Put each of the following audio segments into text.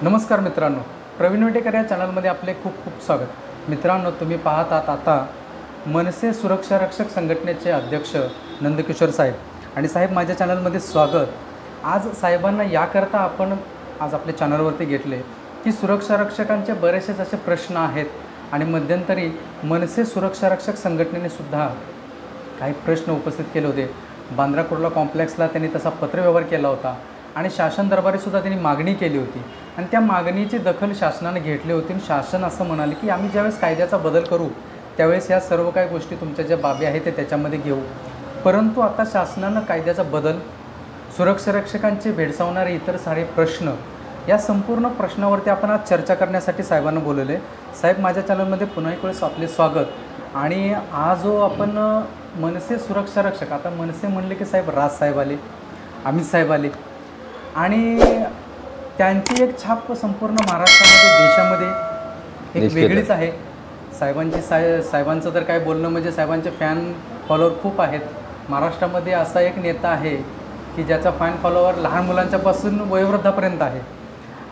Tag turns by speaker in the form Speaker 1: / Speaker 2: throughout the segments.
Speaker 1: नमस्कार मित्रांनो, प्रवीण वेटेकर या चॅनलमध्ये आपले खूप खूप स्वागत। मित्रांनो, तुम्ही पाहत आहात आता मनसे सुरक्षा रक्षक संघटनेचे अध्यक्ष नंदकिशोर साहेब। आणि साहेब, माझ्या चॅनलमध्ये स्वागत। आज साहेबांना याकरता आपण आज आपल्या चॅनलवरती घेतले की सुरक्षा रक्षकांचे बरेचसे असे प्रश्न आहेत आणि मध्यंतरी मनसे सुरक्षा रक्षक संघटनेने सुद्धा काही प्रश्न उपस्थित केले होते। बांद्रा कुर्ला कॉम्प्लेक्सला त्यांनी तसा पत्रव्यवहार केला होता आणि शासन दरबारीसुद्धा त्यांनी मागणी केली होती आणि त्या मागणीची दखल शासनाने घेतली होती आणि शासन असं म्हणाले की आम्ही ज्यावेळेस कायद्याचा बदल करू त्यावेळेस या सर्व काही गोष्टी तुमच्या ज्या बाबी आहेत ते त्याच्यामध्ये घेऊ। परंतु आता शासनानं कायद्याचा बदल, सुरक्षा रक्षकांचे भेडसावणारे इतर सारे प्रश्न, या संपूर्ण प्रश्नावरती आपण आज चर्चा करण्यासाठी साहेबांना बोलवले। साहेब, माझ्या चॅनलमध्ये पुन्हा एक वेळेस आपले स्वागत। आणि हा जो आपण मनसे सुरक्षा रक्षक, आता मनसे म्हणले की साहेब राज साहेब आले, अमित साहेब आले आणि त्यांची एक छाप संपूर्ण महाराष्ट्रामध्ये, देशामध्ये एक वेगळीच आहे। साहेबांचं तर काय बोलणं, म्हणजे साहेबांचे फॅन फॉलोअर खूप आहेत। महाराष्ट्रामध्ये असा एक नेता आहे की ज्याचा फॅन फॉलोअर लहान मुलांच्यापासून वयोवृद्धापर्यंत आहे।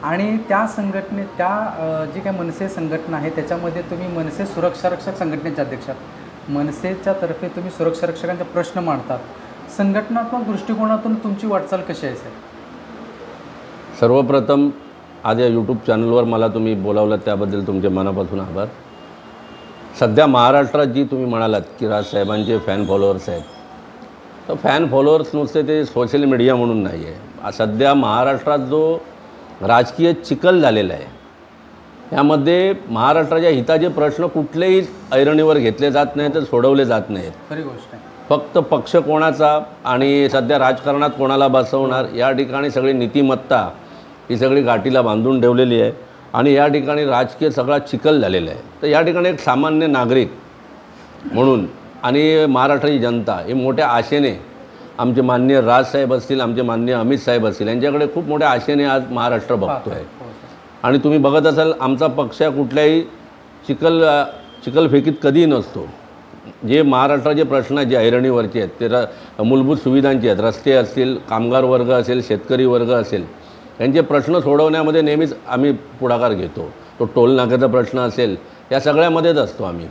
Speaker 1: आणि त्या संघटने, त्या जी काय मनसे संघटना आहे त्याच्यामध्ये तुम्ही मनसे सुरक्षा रक्षक संघटनेचे अध्यक्ष आहात। मनसेच्या तर्फे तुम्ही सुरक्षा रक्षकांचे प्रश्न मांडतात। संघटनात्मक दृष्टिकोनातून तुमची वाटचाल कशी आहे साहेब?
Speaker 2: सर्वप्रथम आज या यूट्यूब चॅनलवर मला तुम्ही बोलावलं त्याबद्दल तुमचे मनापासून आभार। सध्या महाराष्ट्रात जी तुम्ही म्हणालात की राजसाहेबांचे फॅन फॉलोअर्स आहेत, तर फॅन फॉलोअर्स नुसते ते सोशल मीडिया म्हणून नाही आहे। सध्या महाराष्ट्रात जो राजकीय चिखल झालेला आहे यामध्ये महाराष्ट्राच्या हिताचे प्रश्न कुठलेही ऐरणीवर घेतले जात नाहीत, तर सोडवले जात नाहीत।
Speaker 1: खरी गोष्ट आहे।
Speaker 2: फक्त पक्ष कोणाचा आणि सध्या राजकारणात कोणाला बसवणार या ठिकाणी सगळी नीतिमत्ता ही सगळी गाठीला बांधून ठेवलेली आहे आणि या ठिकाणी राजकीय सगळा चिखल झालेला आहे। तर या ठिकाणी एक सामान्य नागरिक म्हणून आणि महाराष्ट्राची जनता हे मोठ्या आशेने, आमचे माननीय राजसाहेब असतील, आमचे माननीय अमित साहेब असतील, यांच्याकडे खूप मोठ्या आशेने आज महाराष्ट्र बघतो आहे। आणि तुम्ही बघत असाल, आमचा पक्ष कुठल्याही चिखलफेकीत कधीही नसतो। जे महाराष्ट्राचे प्रश्न जे ऐरणीवरचे आहेत ते मूलभूत सुविधांचे आहेत, रस्ते असतील, कामगार वर्ग असेल, शेतकरी वर्ग असेल, यांचे प्रश्न सोडवण्यामध्ये नेहमीच आम्ही पुढाकार घेतो। तो टोल नाक्याचा प्रश्न असेल, या सगळ्यामध्येच असतो आम्ही।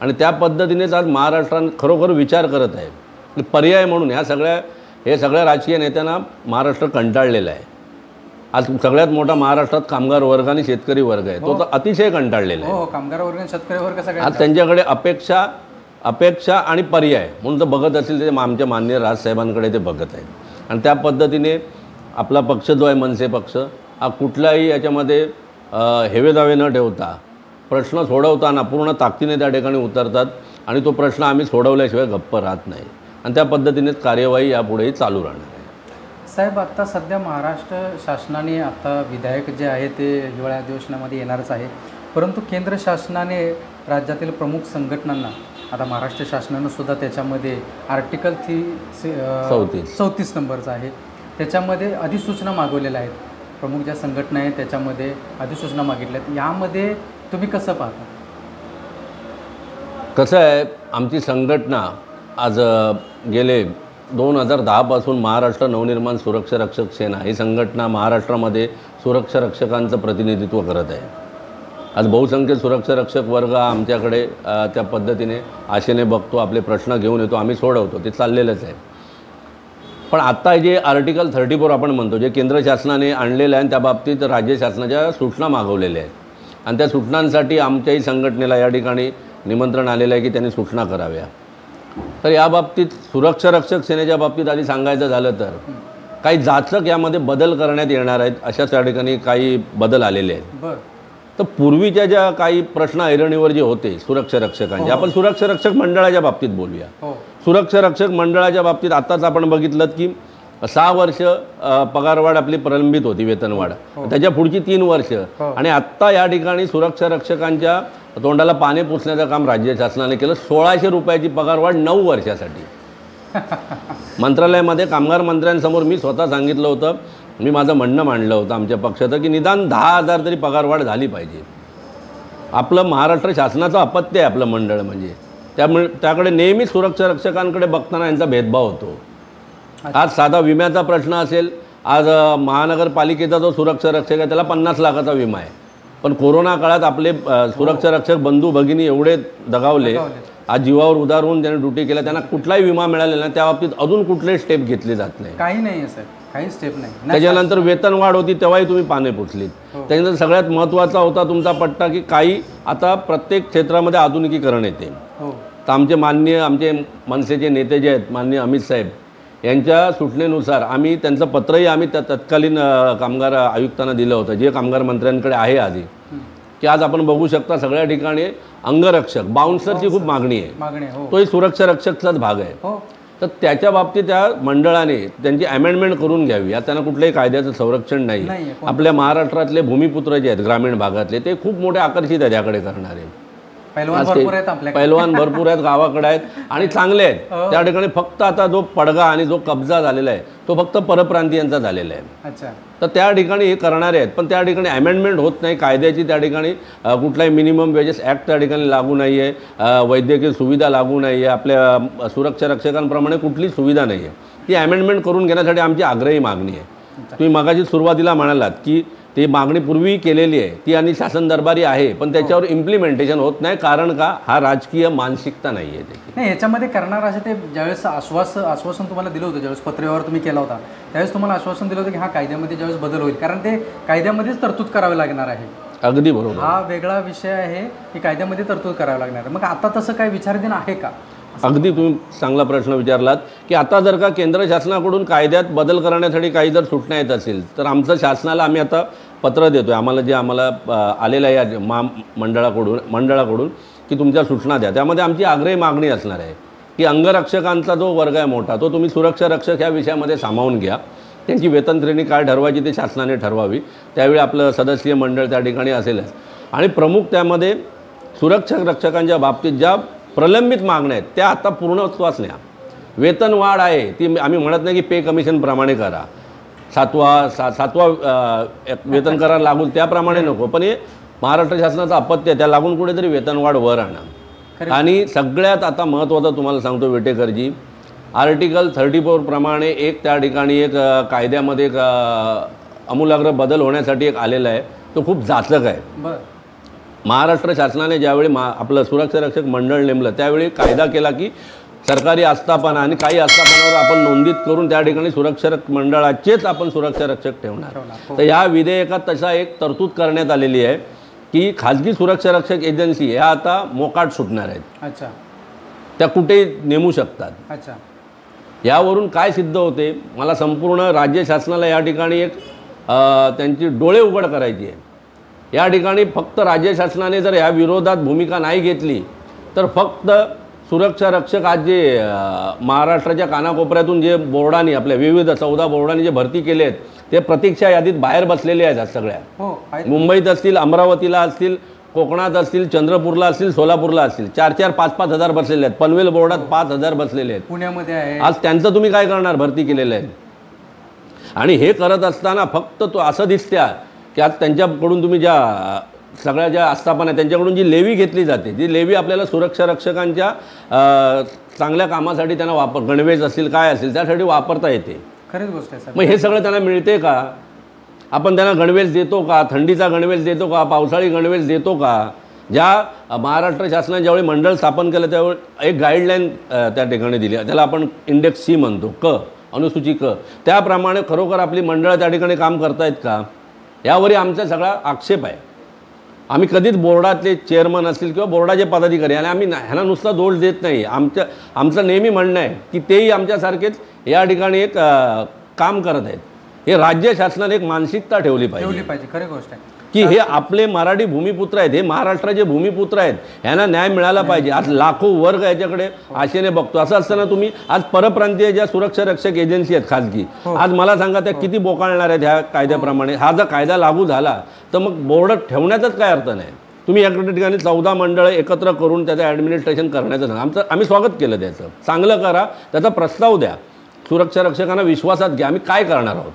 Speaker 2: आणि त्या पद्धतीनेच आज महाराष्ट्रात खरोखर विचार करत आहे की पर्याय म्हणून हे सगळ्या राजकीय नेत्यांना महाराष्ट्र कंटाळलेला आहे। आज सगळ्यात मोठा महाराष्ट्रात कामगार वर्ग आणि शेतकरी वर्ग आहे, तो तर अतिशय कंटाळलेला आहे।
Speaker 1: कामगार वर्ग आणि शेतकरी वर्ग सगळे
Speaker 2: आज त्यांच्याकडे अपेक्षा आणि पर्याय म्हणून तर बघत असेल ते आमच्या माननीय राजसाहेबांकडे ते बघत आहेत। आणि त्या पद्धतीने आपला पक्ष जो आहे मनसे पक्ष हा कुठलाही याच्यामध्ये हेवेदावे न ठेवता प्रश्न सोडवताना पूर्ण ताकदीने त्या ठिकाणी उतरतात आणि तो प्रश्न आम्ही सोडवल्याशिवाय गप्प राहत नाही आणि त्या पद्धतीनेच कार्यवाही यापुढेही चालू राहणार आहे।
Speaker 1: साहेब, आता सध्या महाराष्ट्र शासनाने, आता विधायक जे आहे ते हिवाळ्या अधिवेशनामध्ये येणारच आहे, परंतु केंद्र शासनाने राज्यातील प्रमुख संघटनांना, आता महाराष्ट्र शासनानं सुद्धा त्याच्यामध्ये आर्टिकल 34 नंबरचा आहे, त्याच्यामध्ये अधिसूचना मागवलेल्या आहेत। प्रमुख ज्या संघटना आहेत त्याच्यामध्ये अधिसूचना मागितल्या आहेत। यामध्ये तुम्ही कसं पाहता?
Speaker 2: कसं आहे, आमची संघटना आज गेले 2010 पासून महाराष्ट्र नवनिर्माण सुरक्षा रक्षक सेना ही संघटना महाराष्ट्रामध्ये सुरक्षा रक्षकांचं प्रतिनिधित्व करत आहे। आज बहुसंख्य सुरक्षा रक्षक वर्ग आमच्याकडे त्या पद्धतीने आशेने बघतो, आपले प्रश्न घेऊन येतो, आम्ही सोडवतो, ते चाललेलंच आहे। पण आत्ता जे आर्टिकल 34 आपण म्हणतो, जे केंद्र शासनाने आणलेलं आहे, त्या बाबतीत राज्य शासनाच्या सूचना मागवलेल्या आहेत आणि त्या सूचनांसाठी आमच्याही संघटनेला या ठिकाणी निमंत्रण आलेलं आहे की त्यांनी सूचना कराव्या। तर या बाबतीत सुरक्षा रक्षक सेनेच्या बाबतीत आधी सांगायचं झालं तर काही जाचक यामध्ये बदल करण्यात येणार आहेत, अशाच या ठिकाणी काही बदल आलेले आहेत। तर पूर्वीच्या ज्या काही प्रश्न ऐरणीवर जे होते सुरक्षा रक्षकांचे, आपण सुरक्षा रक्षक मंडळाच्या बाबतीत बोलूया। सुरक्षा रक्षक मंडळाच्या बाबतीत आत्ताच आपण बघितलं की 6 वर्ष पगारवाढ आपली प्रलंबित होती, वेतनवाढ, त्याच्या पुढची 3 वर्ष, आणि आत्ता या ठिकाणी सुरक्षा रक्षकांच्या तोंडाला पाणी पुसण्याचं काम राज्य शासनाने केलं। 1600 रुपयाची पगारवाढ 9 वर्षासाठी। मंत्रालयामध्ये कामगार मंत्र्यांसमोर मी स्वतः सांगितलं होतं, मी माझं म्हणणं मांडलं होतं आमच्या पक्षाचं की निदान 10,000 तरी पगारवाढ झाली पाहिजे। आपलं महाराष्ट्र शासनाचं अपत्य आहे आपलं मंडळ, म्हणजे त्याकडे नेहमी सुरक्षा रक्षकांकडे बघताना यांचा भेदभाव होतो। आज साधा विम्याचा प्रश्न असेल, आज महानगरपालिकेचा जो सुरक्षा रक्षक आहे त्याला 50 लाखाचा विमा आहे, पण कोरोना काळात आपले सुरक्षा रक्षक बंधू भगिनी एवढे दगावले, आज जीवावर उदार होऊन त्याने ड्युटी केल्या, त्यांना कुठलाही विमा मिळालेला नाही, त्या बाबतीत अजून कुठलेही स्टेप घेतले जात नाही.
Speaker 1: काही नाही आहे सर, काही स्टेप नाही.
Speaker 2: त्याच्यानंतर वेतन वाढ होती तेव्हाही तुम्ही पाने पुसलीत. त्याच्यानंतर सगळ्यात महत्त्वाचा होता तुमचा पट्टा की काही आता प्रत्येक क्षेत्रामध्ये आधुनिकीकरण येते. तर आमचे मनसेचे नेते जे आहेत माननीय अमित साहेब यांच्या सूचनेनुसार आम्ही त्यांचं पत्रही आम्ही त्या तत्कालीन कामगार आयुक्तांना दिलं होतं, जे कामगार मंत्र्यांकडे आहे आधी, की आज आपण बघू शकता सगळ्या ठिकाणी अंगरक्षक बाउन्सरची खूप मागणी आहे. तोही सुरक्षा रक्षकचाच भाग आहे. तर त्याच्या बाबतीत त्या मंडळाने त्यांची अमेंडमेंट करून घ्यावी. यात त्यांना कुठल्याही कायद्याचं संरक्षण नाही. आपल्या महाराष्ट्रातले भूमिपुत्र जे आहेत ग्रामीण भागातले ते खूप मोठे आकर्षित आहेत याकडे करणारे. पैलवान भरपूर आहेत, गावाकडे आहेत आणि चांगले आहेत. त्या ठिकाणी फक्त आता जो पडगा आणि जो कब्जा झालेला आहे तो फक्त परप्रांतीयांचा झालेला आहे. तर त्या ठिकाणी हे करणारे आहेत, पण त्या ठिकाणी अमेंडमेंट होत नाही कायद्याची. त्या ठिकाणी कुठलाही मिनिमम वेजेस ॲक्ट त्या ठिकाणी लागू नाही आहे, वैद्यकीय सुविधा लागू नाही आहे, आपल्या सुरक्षा रक्षकांप्रमाणे कुठली सुविधा नाही आहे. ती अमेंडमेंट करून घेण्यासाठी आमची आग्रही मागणी आहे. तुम्ही मगाशी सुरुवातीला म्हणालात की ती मागणी पूर्वी केलेली आहे, ती आणि शासन दरबारी आहे, पण त्याच्यावर इम्प्लिमेंटेशन होत नाही. कारण का, हा राजकीय मानसिकता नाही आहे त्याची.
Speaker 1: नाही, याच्यामध्ये करणार असे ते ज्यावेळेस आश्वासन तुम्हाला दिलं होतं, ज्यावेळेस पत्रव्यवहार तुम्ही केला होता त्यावेळेस तुम्हाला आश्वासन दिलं होतं की हा कायद्यामध्ये ज्यावेळेस बदल होईल, कारण ते कायद्यामध्येच तरतूद करावी लागणार आहे.
Speaker 2: अगदी बरोबर.
Speaker 1: हा वेगळा विषय आहे की कायद्यामध्ये तरतूद करावी लागणार आहे. मग आता तसं काही विचाराधीन आहे का?
Speaker 2: अगदी तुम्ही चांगला प्रश्न विचारलात की आता जर का केंद्र शासनाकडून कायद्यात बदल करण्यासाठी काही जर सूचना येत असेल तर आमचं शासनाला आम्ही आता पत्र देतो आहे. आम्हाला आलेलं आहे या मंडळाकडून की तुमच्या सूचना द्या. त्यामध्ये आमची आग्रही मागणी असणार आहे की अंगरक्षकांचा जो वर्ग आहे मोठा तो तुम्ही सुरक्षा रक्षक ह्या विषयामध्ये सामावून घ्या. त्यांची वेतन श्रेणी काय ठरवायची ते शासनाने ठरवावी. त्यावेळी आपलं सदस्यीय मंडळ त्या ठिकाणी असेलच. आणि प्रमुख त्यामध्ये सुरक्षा रक्षकांच्या बाबतीत ज्या प्रलंबित मागण्या आहेत त्या आता पूर्णत्वास न्या. वेतन वाढ आहे ती आम्ही म्हणत नाही की पे कमिशनप्रमाणे करा, सातवा वेतन करार लागून त्याप्रमाणे नको, पण हे महाराष्ट्र शासनाचं अपत्य आहे, त्या लागून कुठेतरी वेतनवाढ वर आणा. आणि सगळ्यात आता महत्त्वाचं तुम्हाला सांगतो वेटेकरजी, आर्टिकल 34 प्रमाणे एक त्या ठिकाणी एक कायद्यामध्ये एक आमूलाग्र बदल होण्यासाठी एक आलेला आहे, तो खूप जाचक आहे. महाराष्ट्र शासनाने ज्यावेळी आपलं सुरक्षा रक्षक मंडळ नेमलं त्यावेळी कायदा केला की सरकारी आस्थापना आणि काही आस्थापनावर आपण नोंदीत करून त्या ठिकाणी सुरक्षा मंडळाचेच आपण सुरक्षा रक्षक ठेवणार. तर या विधेयकात तशा एक तरतूद करण्यात आलेली आहे की खाजगी सुरक्षा रक्षक एजन्सी ह्या आता मोकाट सुटणार आहेत. त्या कुठे नेमू शकतात. यावरून काय सिद्ध होते, मला संपूर्ण राज्य शासनाला या ठिकाणी एक त्यांची डोळे उघड करायची आहे. या ठिकाणी फक्त राज्य शासनाने जर या विरोधात भूमिका नाही घेतली तर फक्त सुरक्षा रक्षक आज जे महाराष्ट्राच्या कानाकोपऱ्यातून जे बोर्डांनी आपल्या विविध 14 बोर्डांनी जे भरती केले आहेत ते प्रतीक्षा यादीत बाहेर बसलेले आहेत. सगळ्या मुंबईत असतील, अमरावतीला असतील, कोकणात असतील, चंद्रपूरला असतील, सोलापूरला असतील, 4-4, 5-5 हजार बसलेले आहेत. पनवेल बोर्डात 5,000 बसलेले आहेत.
Speaker 1: पुण्यामध्ये आहे.
Speaker 2: आज त्यांचं तुम्ही काय करणार, भरती केलेलं आहे. आणि हे करत असताना फक्त तो असं दिसत्या की आज त्यांच्याकडून तुम्ही सगळ्या ज्या आस्थापना त्यांच्याकडून जी लेवी घेतली जाते, जी लेवी आपल्याला सुरक्षा रक्षकांच्या चांगल्या कामासाठी त्यांना गणवेश असतील काय असेल त्यासाठी वापरता येते.
Speaker 1: खरीच गोष्ट आहे.
Speaker 2: मग हे सगळं त्यांना मिळते का? आपण त्यांना गणवेश देतो का? थंडीचा गणवेश देतो का? पावसाळी गणवेश देतो का? ज्या महाराष्ट्र शासनाने ज्यावेळी मंडळ स्थापन केलं त्यावेळी एक गाईडलाईन त्या ठिकाणी दिली, त्याला आपण इंडेक्स C म्हणतो, क अनुसूची क, त्याप्रमाणे खरोखर आपली मंडळं त्या ठिकाणी काम करतायत का? यावरही आमचा सगळा आक्षेप आहे. आम्ही कधीच बोर्डातले चेअरमन असतील किंवा बोर्डाचे पदाधिकारी आणि आम्ही ह्यांना नुसता दोष देत नाही. आमचं नेहमी म्हणणं आहे की तेही आमच्यासारखेच या ठिकाणी एक काम करत आहेत. हे राज्य शासनाने एक मानसिकता ठेवली पाहिजे.
Speaker 1: खरी गोष्ट आहे
Speaker 2: की हे आपले मराठी भूमिपुत्र आहेत, हे महाराष्ट्राचे भूमिपुत्र आहेत, ह्यांना न्याय मिळाला पाहिजे. आज लाखो वर्ग याच्याकडे आशेने बघतो. असं असताना तुम्ही आज परप्रांतीय ज्या सुरक्षा रक्षक एजन्सी आहेत खाजगी, आज मला सांगा त्या किती बोकाळणार आहेत ह्या कायद्याप्रमाणे. हा जर कायदा लागू झाला तर मग बोर्ड ठेवण्याचाच काय अर्थ नाही. तुम्ही या ठिकाणी 14 मंडळं एकत्र करून त्याचं ॲडमिनिस्ट्रेशन करण्याचं आम्ही स्वागत केलं. त्याचं चांगलं करा, त्याचा प्रस्ताव द्या, सुरक्षा रक्षकांना विश्वासात घ्या. आम्ही काय करणार आहोत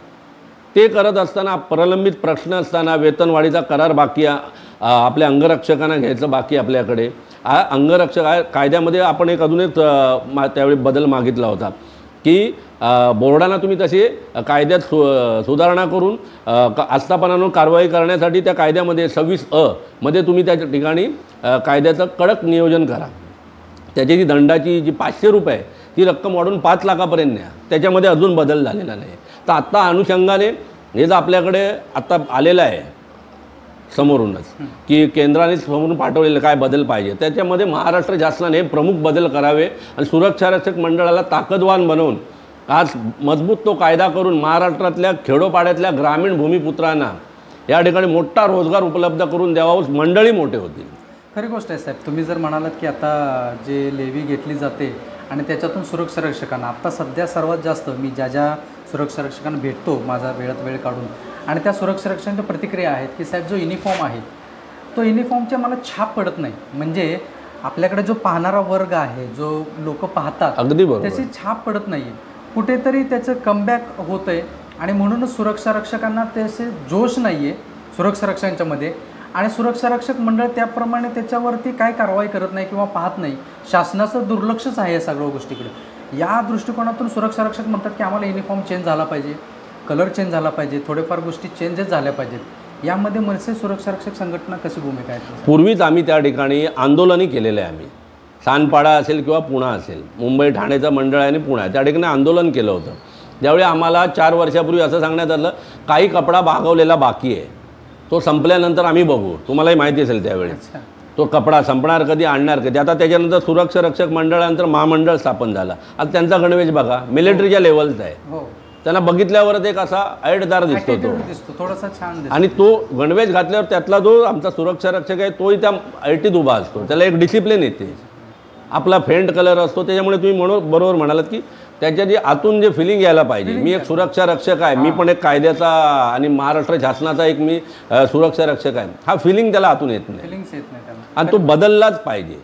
Speaker 2: ते करत असताना, प्रलंबित प्रश्न असताना, वेतनवाढीचा करार बाकी, आपल्या अंगरक्षकांना घ्यायचं बाकी आपल्याकडे. अंगरक्षक कायद्यामध्ये आपण अजून एक त्यावेळी बदल मागितला होता की बोर्डांना तुम्ही तसे कायद्यात सुधारणा करून आस्थापनांवर कारवाई करण्यासाठी त्या कायद्यामध्ये 26A मध्ये तुम्ही त्या ठिकाणी कायद्याचं कडक नियोजन करा. त्याची जी दंडाची जी 500 रुपये आहे ती रक्कम वाढून 5 लाखापर्यंत न्या. त्याच्यामध्ये अजून बदल झालेला नाही. तर आत्ता अनुषंगाने हे जर आपल्याकडे आत्ता आलेलं आहे समोरूनच की केंद्राने समोरून पाठवलेलं काय बदल पाहिजे, त्याच्यामध्ये महाराष्ट्र शासनाने प्रमुख बदल करावे आणि सुरक्षा रक्षक मंडळाला ताकदवान बनवून आज मजबूत तो कायदा करून महाराष्ट्रातल्या खेडोपाड्यातल्या ग्रामीण भूमिपुत्रांना या ठिकाणी मोठा रोजगार उपलब्ध करून द्यावा, मंडळी मोठे होतील.
Speaker 1: खरी गोष्ट आहे साहेब. तुम्ही जर म्हणालात की आता जे लेवी घेतली जाते आणि त्याच्यातून सुरक्षा रक्षकांना आत्ता सध्या सर्वात जास्त मी ज्या सुरक्षा रक्षकांना भेटतो माझा वेळात वेळ काढून आणि त्या सुरक्षा रक्षकांच्या प्रतिक्रिया आहेत की साहेब जो युनिफॉर्म आहे तो युनिफॉर्मच्या मला छाप पडत नाही. म्हणजे आपल्याकडे जो पाहणारा वर्ग आहे, जो लोक पाहतात,
Speaker 2: अगदी बरोबर,
Speaker 1: त्याची छाप पडत नाही. कुठेतरी त्याचं कमबॅक होतं आहे आणि म्हणूनच सुरक्षा रक्षकांना त्याचे जोश नाही आहे सुरक्षा रक्षकांच्यामध्ये. आणि सुरक्षा रक्षक मंडळ त्याप्रमाणे त्याच्यावरती काय कारवाई करत नाही किंवा पाहत नाही. शासनाचं दुर्लक्षच आहे या सगळ्या गोष्टीकडे. या दृष्टिकोनातून सुरक्षा रक्षक म्हणतात की आम्हाला युनिफॉर्म चेंज झाला पाहिजे, कलर चेंज झाला पाहिजे, थोडेफार गोष्टी चेंजेस झाल्या पाहिजेत. यामध्ये मनसे सुरक्षा रक्षक संघटना कशी भूमिका आहे?
Speaker 2: पूर्वीच आम्ही त्या ठिकाणी आंदोलनही केलेलं आहे. आम्ही सानपाडा असेल किंवा पुणा असेल, मुंबई ठाण्याचं मंडळ आहे आणि पुणा त्या ठिकाणी आंदोलन केलं होतं. त्यावेळी आम्हाला 4 वर्षापूर्वी असं सांगण्यात आलं काही कपडा भागवलेला बाकी आहे, तो संपल्यानंतर आम्ही बघू. तुम्हालाही माहिती असेल त्यावेळी तो कपडा संपणार कधी, आणणार कधी. आता त्याच्यानंतर सुरक्षा रक्षक मंडळानंतर महामंडळ स्थापन झालं. आता त्यांचा गणवेश बघा मिलिटरीच्या लेवलचा आहे. त्यांना बघितल्यावरच एक असा ऐटदार दिसतो तो,
Speaker 1: थोडासा छान दिसतो.
Speaker 2: आणि तो गणवेश घातल्यावर त्यातला जो आमचा सुरक्षा रक्षक आहे तोही त्या ऐटीत उभा असतो. त्याला एक डिसिप्लिन येते. आपला फेंट कलर असतो. त्याच्यामुळे तुम्ही बरोबर म्हणालात की त्याच्या जे आतून जे फिलिंग यायला पाहिजे, मी एक सुरक्षा रक्षक आहे, मी पण एक कायद्याचा आणि महाराष्ट्र शासनाचा एक मी सुरक्षा रक्षक आहे, हा फिलिंग त्याला आतून येत नाही. आणि तो बदललाच पाहिजे.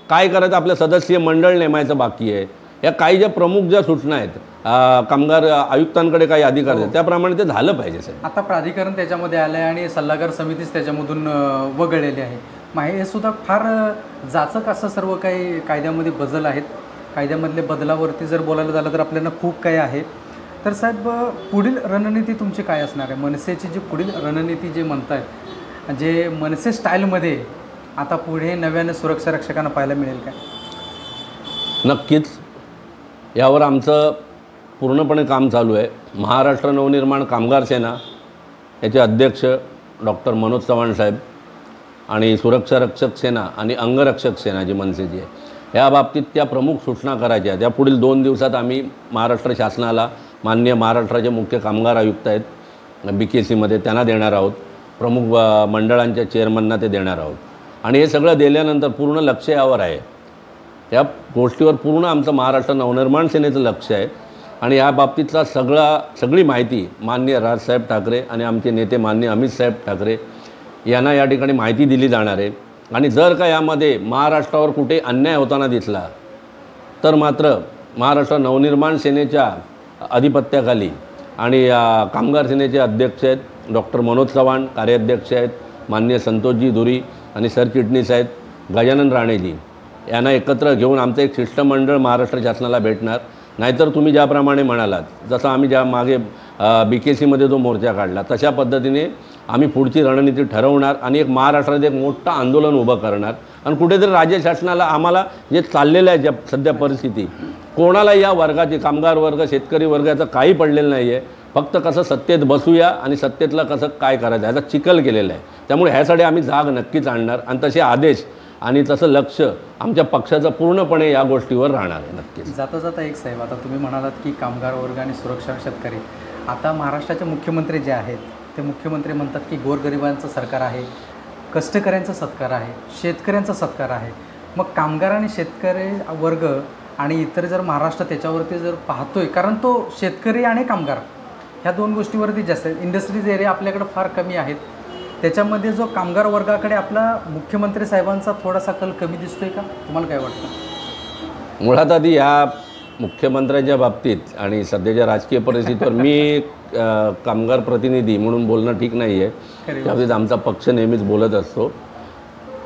Speaker 2: काय करायचं, आपलं सदस्यीय मंडळ नेमायचं बाकी आहे. या काही ज्या प्रमुख ज्या सूचना आहेत कामगार आयुक्तांकडे काही अधिकार आहेत त्याप्रमाणे ते झालं पाहिजे. साहेब
Speaker 1: आता प्राधिकरण त्याच्यामध्ये आलं आहे आणि सल्लागार समितीच त्याच्यामधून वगळलेली आहे. मग हे सुद्धा फार जाचक असं सर्व काही कायद्यामध्ये बदल आहेत. कायद्यामधले बदलावरती जर बोलायला झालं तर आपल्याला खूप काही आहे. तर साहेब पुढील रणनीती तुमची काय असणार आहे? मनसेची जी पुढील रणनीती जे म्हणतायत, जे मनसे स्टाईलमध्ये आता पुढे नव्याने सुरक्षा रक्षकांना पाहायला मिळेल काय?
Speaker 2: नक्कीच यावर आमचं पूर्णपणे काम चालू आहे. महाराष्ट्र नवनिर्माण कामगार सेना याचे अध्यक्ष डॉक्टर मनोज चव्हाण साहेब आणि सुरक्षा रक्षक सेना आणि अंगरक्षक सेना जी मनसेची आहे या बाबतीत त्या प्रमुख सूचना करायच्या. त्या पुढील 2 दिवसात आम्ही महाराष्ट्र शासनाला, माननीय महाराष्ट्राचे मुख्य कामगार आयुक्त आहेत BKCमध्ये त्यांना देणार आहोत. प्रमुख मंडळांच्या चेअरमनना ते देणार आहोत. आणि हे सगळं दिल्यानंतर पूर्ण लक्ष यावर आहे. या गोष्टीवर पूर्ण आमचं महाराष्ट्र नवनिर्माण सेनेचं लक्ष आहे. आणि या बाबतीतला सगळी माहिती माननीय राजसाहेब ठाकरे आणि आमचे नेते माननीय अमित साहेब ठाकरे यांना या ठिकाणी माहिती दिली जाणार आहे. आणि जर का यामध्ये महाराष्ट्रावर कुठे अन्याय होताना दिसला तर मात्र महाराष्ट्र नवनिर्माण सेनेच्या अधिपत्याखाली आणि कामगार सेनेचे अध्यक्ष आहेत डॉक्टर मनोज चव्हाण, कार्याध्यक्ष आहेत माननीय संतोषजी धुरी आणि सरचिटणीस आहेत गजानन राणेजी, यांना एकत्र घेऊन आमचं एक शिष्टमंडळ महाराष्ट्र शासनाला भेटणार. नाहीतर तुम्ही ज्याप्रमाणे म्हणालात, जसं आम्ही ज्या मागे BKCमध्ये जो मोर्चा काढला तशा पद्धतीने आम्ही पुढची रणनीती ठरवणार आणि एक महाराष्ट्रात एक मोठं आंदोलन उभं करणार. आणि कुठेतरी राज्य शासनाला आम्हाला जे चाललेलं आहे ज्या सध्या परिस्थिती, कोणाला या वर्गाची, कामगार वर्ग, शेतकरी वर्गाचं काही पडलेलं नाही आहे. फक्त कसं सत्तेत बसूया आणि सत्तेतलं कसं काय करायचं ह्याचा चिखल केलेला आहे. त्यामुळे ह्यासाठी आम्ही जाग नक्कीच आणणार आणि तसे आदेश आणि तसं लक्ष आमच्या पक्षाचं पूर्णपणे या गोष्टीवर राहणार आहे. नक्कीच
Speaker 1: जाता जाता एक साहेब, आता तुम्ही म्हणालात की कामगार वर्ग आणि सुरक्षा शेतकरी, आता महाराष्ट्राचे मुख्यमंत्री जे आहेत ते मुख्यमंत्री म्हणतात की गोरगरिबांचं सरकार आहे, कष्टकऱ्यांचा सत्कार आहे, शेतकऱ्यांचा सत्कार आहे. मग कामगार आणि शेतकरी वर्ग आणि इतर जर महाराष्ट्र त्याच्यावरती जर पाहतोय, कारण तो शेतकरी आणि कामगार ह्या 2 गोष्टीवरती जास्त आहे. इंडस्ट्रीज एरिया आपल्याकडे फार कमी आहेत. त्याच्यामध्ये जो कामगार वर्गाकडे आपला मुख्यमंत्री साहेबांचा थोडासा कल कमी दिसतोय का? तुम्हाला काय वाटतं?
Speaker 2: मुळात आधी ह्या मुख्यमंत्र्यांच्या बाबतीत आणि सध्याच्या राजकीय परिस्थितीवर मी कामगार प्रतिनिधी म्हणून बोलणं ठीक नाही आहे. त्याबाबतीत आमचा पक्ष नेहमीच बोलत असतो.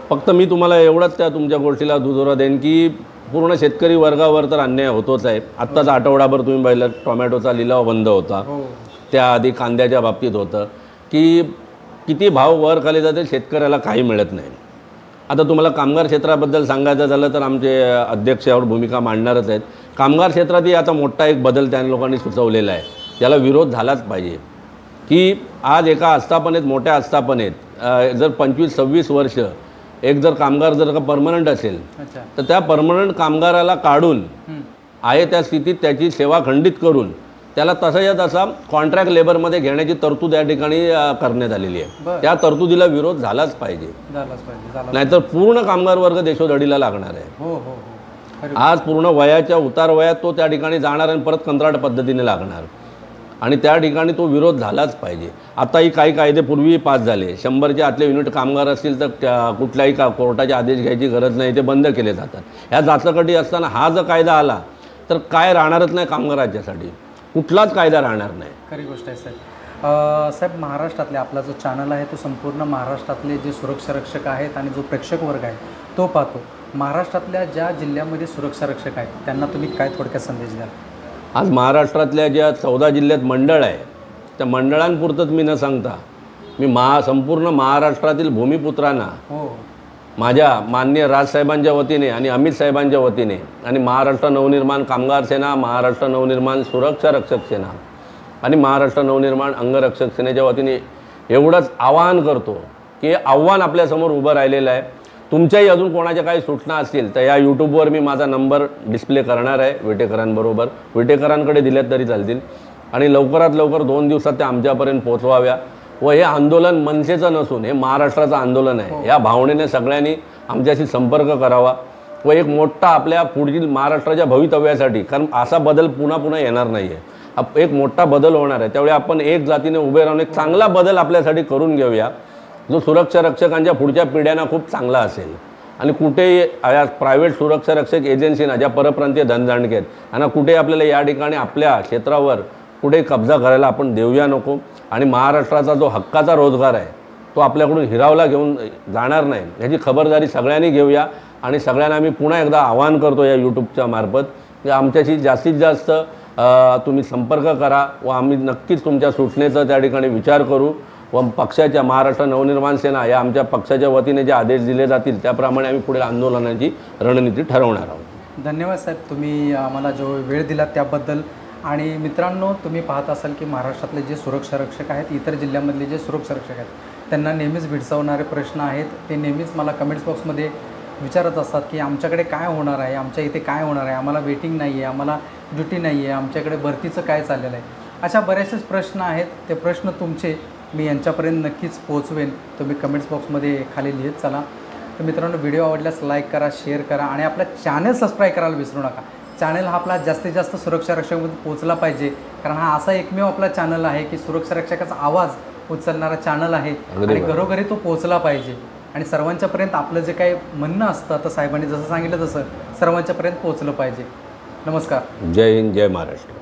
Speaker 2: फक्त मी तुम्हाला एवढंच त्या तुमच्या गोष्टीला दुजोरा देईन की पूर्ण शेतकरी वर्गावर तर अन्याय होतोच आहे. आत्ताच आठवडाभर तुम्ही पाहिलं टोमॅटोचा लिलाव बंद होता.
Speaker 1: हो
Speaker 2: त्याआधी कांद्याच्या बाबतीत होतं की किती भाव वर खाली जाते, शेतकऱ्याला काही मिळत नाही. आता तुम्हाला कामगार क्षेत्राबद्दल सांगायचं झालं तर आमचे अध्यक्ष यावर भूमिका मांडणारच आहेत. कामगार क्षेत्रातही आता मोठा एक बदल त्या लोकांनी सुचवलेला आहे, त्याला विरोध झालाच पाहिजे. की आज एका आस्थापनेत, मोठ्या आस्थापनेत जर 25-26 वर्ष एक जर कामगार जर का परमनंट असेल
Speaker 1: अच्छा
Speaker 2: तर त्या परमनंट कामगाराला काढून आहे त्या स्थितीत त्याची सेवा खंडित करून त्याला तसाच्या तसा कॉन्ट्रॅक्ट लेबरमध्ये घेण्याची तरतूद या ठिकाणी करण्यात आलेली आहे.
Speaker 1: बरं.
Speaker 2: त्या तरतुदीला विरोध झालाच पाहिजे,
Speaker 1: झालाच पाहिजे झाला
Speaker 2: नाहीतर पूर्ण कामगार वर्ग देशोधडीला लागणार आहे.
Speaker 1: हो हो हो खरी
Speaker 2: आज पूर्ण वयाच्या उतार वयात तो त्या ठिकाणी जाणार आणि परत कंत्राट पद्धतीने लागणार आणि त्या ठिकाणी तो विरोध झालाच पाहिजे. आताही काही कायदे पूर्वी पास झाले. 100च्या आतले युनिट कामगार असतील तर कुठल्याही कोर्टाचे आदेश घ्यायची गरज नाही, ते बंद केले जातात. ह्या जाचकटी असताना हा जर कायदा आला तर काय राहणारच नाही कामगारांच्यासाठी, कुठलाच कायदा राहणार नाही.
Speaker 1: खरी गोष्ट आहे साहेब. साहेब महाराष्ट्रातले आपला जो चॅनल आहे तो संपूर्ण महाराष्ट्रातले जे सुरक्षा रक्षक आहेत आणि जो प्रेक्षक वर्ग आहे तो पाहतो. महाराष्ट्रातल्या ज्या जिल्ह्यामध्ये सुरक्षा रक्षक आहेत त्यांना तुम्ही काय थोडक्यात संदेश द्याल?
Speaker 2: आज महाराष्ट्रातल्या ज्या 14 जिल्ह्यात मंडळ आहे त्या मंडळांपुरतंच मी न सांगता मी संपूर्ण महाराष्ट्रातील भूमिपुत्रांना
Speaker 1: हो
Speaker 2: माझ्या माननीय राजसाहेबांच्या वतीने आणि अमित साहेबांच्या वतीने आणि महाराष्ट्र नवनिर्माण कामगार सेना, महाराष्ट्र नवनिर्माण सुरक्षा रक्षक सेना आणि महाराष्ट्र नवनिर्माण अंगरक्षक सेनेच्या वतीने एवढंच आवाहन करतो की आव्हान आपल्यासमोर उभं राहिलेलं आहे. तुमच्याही अजून कोणाच्या काही सूचना असतील तर या यूट्यूबवर मी माझा नंबर डिस्प्ले करणार आहे विटेकरांबरोबर. विटेकरांकडे दिल्यात तरी चालतील आणि लवकरात लवकर 2 दिवसात त्या आमच्यापर्यंत पोहोचवाव्या. व हे आंदोलन मनसेचं नसून हे महाराष्ट्राचं आंदोलन आहे. या भावनेने सगळ्यांनी आमच्याशी संपर्क करावा व एक मोठा आपल्या पुढील महाराष्ट्राच्या भवितव्यासाठी, कारण असा बदल पुन्हा पुन्हा येणार नाही आहे, एक मोठा बदल होणार आहे. त्यावेळी आपण एक जातीने उभे राहून एक चांगला बदल आपल्यासाठी करून घेऊया जो सुरक्षा रक्षकांच्या पुढच्या पिढ्यांना खूप चांगला असेल. आणि कुठेही या प्रायव्हेट सुरक्षा रक्षक एजन्सीना ज्या परप्रांतीय धनदांडके आहेत आणि कुठेही आपल्याला या ठिकाणी आपल्या क्षेत्रावर कुठे कब्जा करायला आपण देऊया नको. आणि महाराष्ट्राचा जो हक्काचा रोजगार आहे तो आपल्याकडून हिरावला घेऊन जाणार नाही ह्याची खबरदारी सगळ्यांनी घेऊया. आणि सगळ्यांना आम्ही पुन्हा एकदा आवाहन करतो या यूट्यूबच्या मार्फत की आमच्याशी जास्तीत जास्त तुम्ही संपर्क करा व आम्ही नक्कीच तुमच्या सूचनेचा त्या ठिकाणी विचार करू व पक्षाच्या महाराष्ट्र नवनिर्माण सेना या आमच्या पक्षाच्या वतीने जे आदेश दिले जातील त्याप्रमाणे आम्ही पुढील आंदोलनाची रणनीती ठरवणार आहोत.
Speaker 1: धन्यवाद साहेब, तुम्ही आम्हाला जो वेळ दिला त्याबद्दल. आणि मित्रांनो, तुम्ही पाहत असाल की महाराष्ट्रातले जे सुरक्षा रक्षक आहेत, इतर जिल्ह्यांमधले जे सुरक्षा रक्षक आहेत त्यांना नेहमीच भेडसावणारे प्रश्न आहेत. ते नेहमीच मला कमेंट्स बॉक्समध्ये विचारत असतात की आमच्याकडे काय होणार आहे, आमच्या इथे काय होणार आहे, आम्हाला वेटिंग नाही आहे, आम्हाला ड्युटी नाही आहे, आमच्याकडे भरतीचं काय चाललेलं आहे. अशा बरेचसेच प्रश्न आहेत. ते प्रश्न तुमचे मी यांच्यापर्यंत नक्कीच पोहोचवेन. तुम्ही कमेंट्स बॉक्समध्ये खाली लिहित चला. तर मित्रांनो, व्हिडिओ आवडल्यास लाईक करा, शेअर करा आणि आपला चॅनल सबस्क्राईब करायला विसरू नका. चॅनल हा आपला जास्तीत जास्त सुरक्षा रक्षकामध्ये पोहोचला पाहिजे, कारण हा असा एकमेव आपला चॅनल आहे की सुरक्षा रक्षकाचा आवाज उचलणारा चॅनल आहे आणि घरोघरी तो पोहोचला पाहिजे. आणि सर्वांच्यापर्यंत आपलं जे काही म्हणणं असतं आता साहेबांनी जसं सांगितलं तसं सर्वांच्यापर्यंत पोहोचलं पाहिजे. नमस्कार.
Speaker 2: जय हिंद, जय महाराष्ट्र.